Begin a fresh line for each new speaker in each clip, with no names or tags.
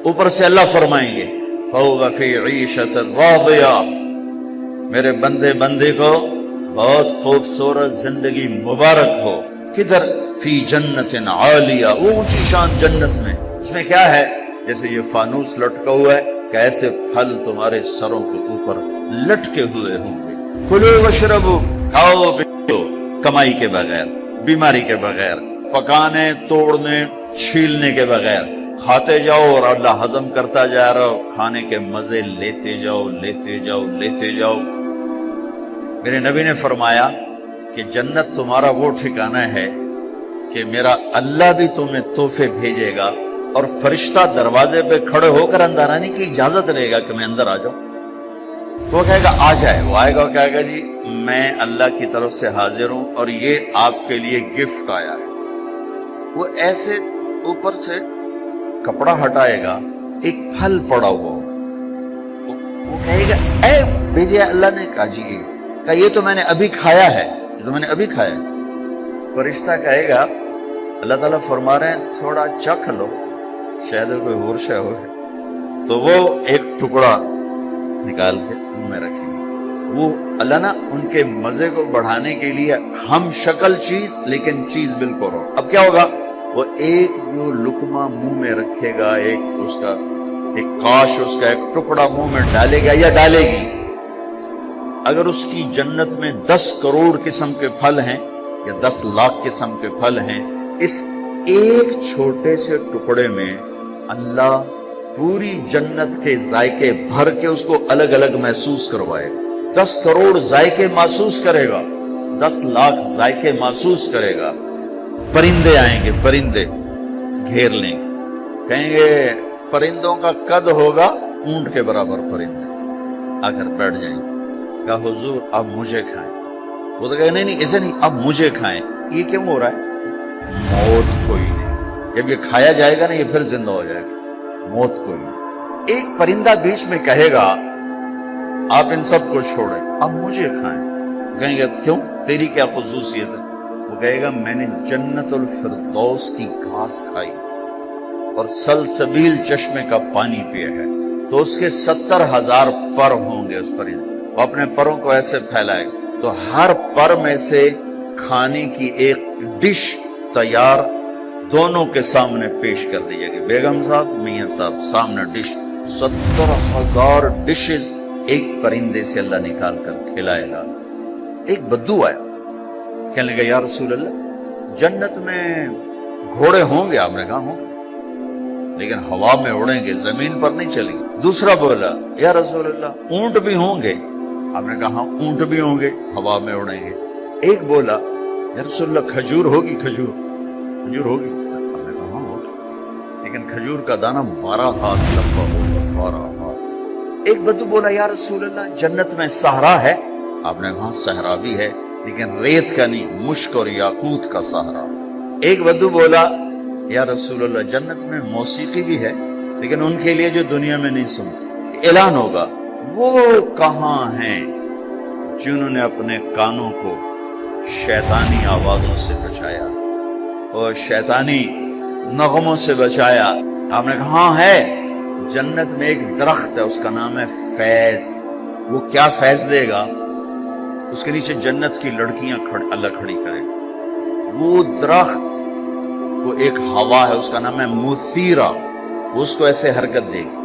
اوپر سے اللہ فرمائیں گے فَهُوَ فِي عِيشَةٍ رَاضِيَةٍ، میرے بندے بندے کو بہت خوبصورت زندگی مبارک ہو۔ کدھر؟ فی جنت عالیہ، اونچی شان جنت میں۔ اس میں کیا ہے؟ جیسے یہ فانوس لٹکا ہوا ہے کہ ایسے پھل تمہارے سروں کے اوپر لٹکے ہوئے ہوں گے۔ کلو وشربو، کھاؤ پیو، کمائی کے بغیر، بیماری کے بغیر، پکانے توڑنے چھیلنے کے بغیر، کھاتے جاؤ اور اللہ ہضم کرتا جا رہا ہو، کھانے کے مزے لیتے جاؤ لیتے جاؤ لیتے جاؤ۔ میرے نبی نے فرمایا کہ جنت تمہارا وہ ٹھکانہ ہے کہ میرا اللہ بھی تمہیں تحفے بھیجے گا اور فرشتہ دروازے پہ کھڑے ہو کر اندر آنے کی اجازت لے گا کہ میں اندر آ جاؤں۔ وہ کہے گا آ جائے، وہ آئے گا اور کہے گا جی میں اللہ کی طرف سے حاضر ہوں اور یہ آپ کے لیے گفٹ آیا ہے۔ وہ ایسے اوپر سے کپڑا ہٹائے گا، ایک پھل پڑا ہوا وہ کہے گا اے بھیجے اللہ نے، کہا جی کہ یہ تو میں نے ابھی کھایا ہے، یہ تو میں نے ابھی کھایا ہے۔ فرشتہ کہے گا اللہ تعالیٰ فرما رہے ہیں تھوڑا چکھ لو، شاید کوئی اور شے ہو ہے، تو وہ ایک ٹکڑا نکال کے منہ میں رکھیں گے۔ وہ اللہ نا ان کے مزے کو بڑھانے کے لیے ہم شکل چیز لیکن چیز بالکل ہو۔ اب کیا ہوگا؟ وہ ایک جو لقمہ منہ میں رکھے گا، ایک اس کا ایک کاش اس کا ایک ٹکڑا منہ میں ڈالے گا یا ڈالے گی، اگر اس کی جنت میں 10 کروڑ قسم کے پھل ہیں یا 10 لاکھ قسم کے پھل ہیں، اس ایک چھوٹے سے ٹکڑے میں اللہ پوری جنت کے ذائقے بھر کے اس کو الگ الگ محسوس کروائے گا۔ 10 کروڑ ذائقے محسوس کرے گا، 10 لاکھ ذائقے محسوس کرے گا۔ پرندے آئیں گے، پرندے گھیر لیں گے، کہیں گے پرندوں کا قد ہوگا اونٹ کے برابر، پرندے آ کر بیٹھ جائیں گے، کہا حضور اب مجھے کھائیں۔ وہ تو کہے نہیں ایسے نہیں، اب مجھے کھائیں۔ یہ کیوں ہو رہا ہے؟ موت کوئی نہیں، جب یہ کھایا جائے گا نا یہ پھر زندہ ہو جائے گا، موت کوئی نہیں۔ ایک پرندہ بیچ میں کہے گا آپ ان سب کو چھوڑیں، اب مجھے کھائیں۔ کہیں گے کیوں؟ تیری کیا خصوصیت ہے؟ وہ کہے گا میں نے جنت الفردوس کی گھاس کھائی اور سلسبیل چشمے کا پانی پیا ہے، تو اس کے 70,000 پر ہوں گے۔ اس پرندے وہ اپنے پروں کو ایسے پھیلائے گا تو ہر پر میں سے کھانے کی ایک ڈش تیار دونوں کے سامنے پیش کر دی جائے گی۔ بیگم صاحب، میاں صاحب، سامنے ڈش، 70,000 ڈشز ایک پرندے سے اللہ نکال کر کھلائے گا۔ ایک بدو آیا، کہنے لگا یا رسول اللہ جنت میں گھوڑے ہوں گے؟ آپ نے کہا ہوں لیکن ہوا میں اڑیں گے، زمین پر نہیں چلیں گے۔ دوسرا بولا یا رسول اللہ اونٹ بھی ہوں گے؟ آپ نے کہا اونٹ بھی ہوں گے، ہوا میں اڑیں گے۔ ایک بولا یا رسول اللہ کھجور ہوگی؟ کھجور ہوگی؟ آپ نے کہا ہوگی، لیکن کھجور کا دانہ 12 ہاتھ لمبا ہوگا، 12 ہاتھ۔ ایک بدو بولا یا رسول اللہ جنت میں صحرا ہے؟ آپ نے کہا صحرا بھی ہے لیکن ریت کا نہیں، مشک اور یاقوت کا صحرا۔ ایک بدو بولا یا رسول اللہ جنت میں موسیقی بھی ہے لیکن ان کے لیے جو دنیا میں نہیں سنتے۔ اعلان ہوگا وہ کہاں ہیں جنہوں نے اپنے کانوں کو شیطانی آوازوں سے بچایا اور شیطانی نغموں سے بچایا؟ آپ نے کہا ہاں ہے، جنت میں ایک درخت ہے اس کا نام ہے فیض۔ وہ کیا فیض دے گا؟ اس کے نیچے جنت کی لڑکیاں اللہ کھڑی کرے گا۔ وہ درخت وہ ایک ہوا ہے اس کا نام ہے مثیرہ، وہ اس کو ایسے حرکت دے گی،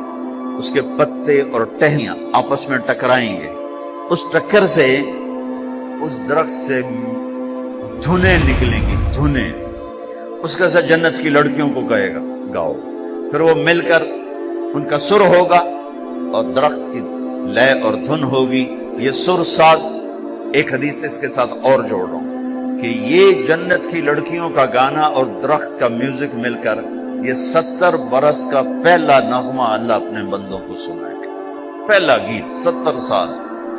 اس کے پتے اور ٹہنیاں آپس میں ٹکرائیں گے، اس ٹکر سے اس درخت سے دھنیں نکلیں گی، دھنیں۔ اس کا ساتھ جنت کی لڑکیوں کو کہے گا گاؤ، پھر وہ مل کر ان کا سر ہوگا اور درخت کی لے اور دھن ہوگی۔ یہ سر ساز ایک حدیث اس کے ساتھ اور جوڑ رہا ہوں کہ یہ جنت کی لڑکیوں کا گانا اور درخت کا میوزک مل کر یہ 70 برس کا پہلا نغمہ اللہ اپنے بندوں کو سنائے گا۔ پہلا گیت 70 سال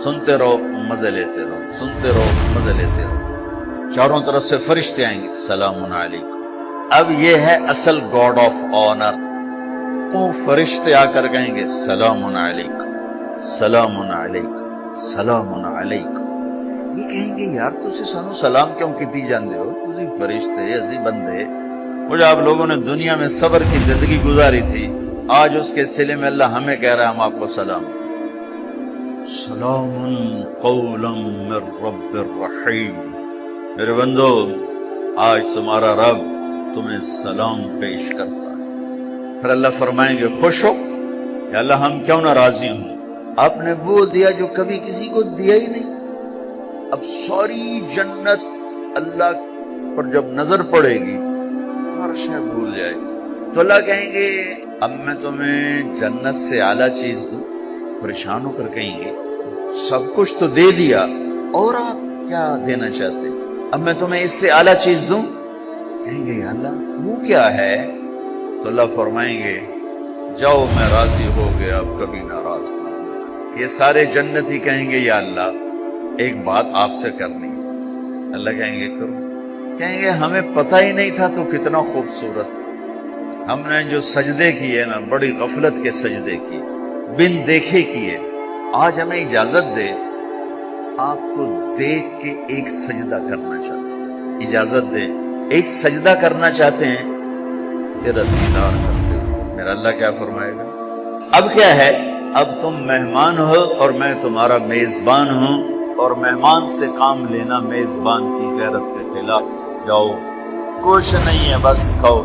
سنتے رہو، مزے لیتے رہو، سنتے رہو، مزے لیتے رہو۔ چاروں طرف سے فرشتے آئیں گے سلام علیکم۔ اب یہ ہے اصل گاڈ آف آنر۔ تو فرشتے آ کر کہیں گے سلام علیکم، سلام علیکم، سلام علیکم۔ یہ کہیں گے یار تسی سانو سلام کیوں کیتی جاندے ہو؟ تسی فرشتے، اسی بندے، وہ جو آپ لوگوں نے دنیا میں صبر کی زندگی گزاری تھی، آج اس کے صلے میں اللہ ہمیں کہہ رہا ہے ہم آپ کو سلام، سلام قولا من رب الرحیم۔ میرے بندو آج تمہارا رب تمہیں سلام پیش کرتا ہے۔ پھر اللہ فرمائیں گے خوش ہو یا اللہ ہم کیوں نہ راضی ہوں، آپ نے وہ دیا جو کبھی کسی کو دیا ہی نہیں۔ اب ساری جنت اللہ پر جب نظر پڑے گی ہر شے بھول جائے گی، تو اللہ کہیں گے اب میں تمہیں جنت سے اعلیٰ چیز دوں؟ پریشان ہو کر کہیں گے سب کچھ تو دے دیا اور آپ کیا دینا چاہتے؟ اب میں تمہیں اس سے اعلیٰ چیز دوں؟ کہیں گے یا اللہ وہ کیا ہے؟ تو اللہ فرمائیں گے جاؤ میں راضی ہو گیا، اب کبھی ناراض نہ ہوں۔ یہ سارے جنتی کہیں گے یا اللہ ایک بات آپ سے کرنی ہے۔ اللہ کہیں گے کرو۔ کہیں گے ہمیں پتہ ہی نہیں تھا تو کتنا خوبصورت، ہم نے جو سجدے کیے نا بڑی غفلت کے سجدے کیے، بن دیکھے کیے، آج ہمیں اجازت دے آپ کو دیکھ کے ایک سجدہ کرنا چاہتے ہیں، اجازت دے ایک سجدہ کرنا چاہتے ہیں، تیرا دیدار کرتے ہیں۔ میرا اللہ کیا فرمائے گا؟ اب کیا ہے؟ اب تم مہمان ہو اور میں تمہارا میزبان ہوں، اور مہمان سے کام لینا میزبان کی غیرت کے خلاف۔ جاؤ کچھ نہیں ہے، بس کھاؤ۔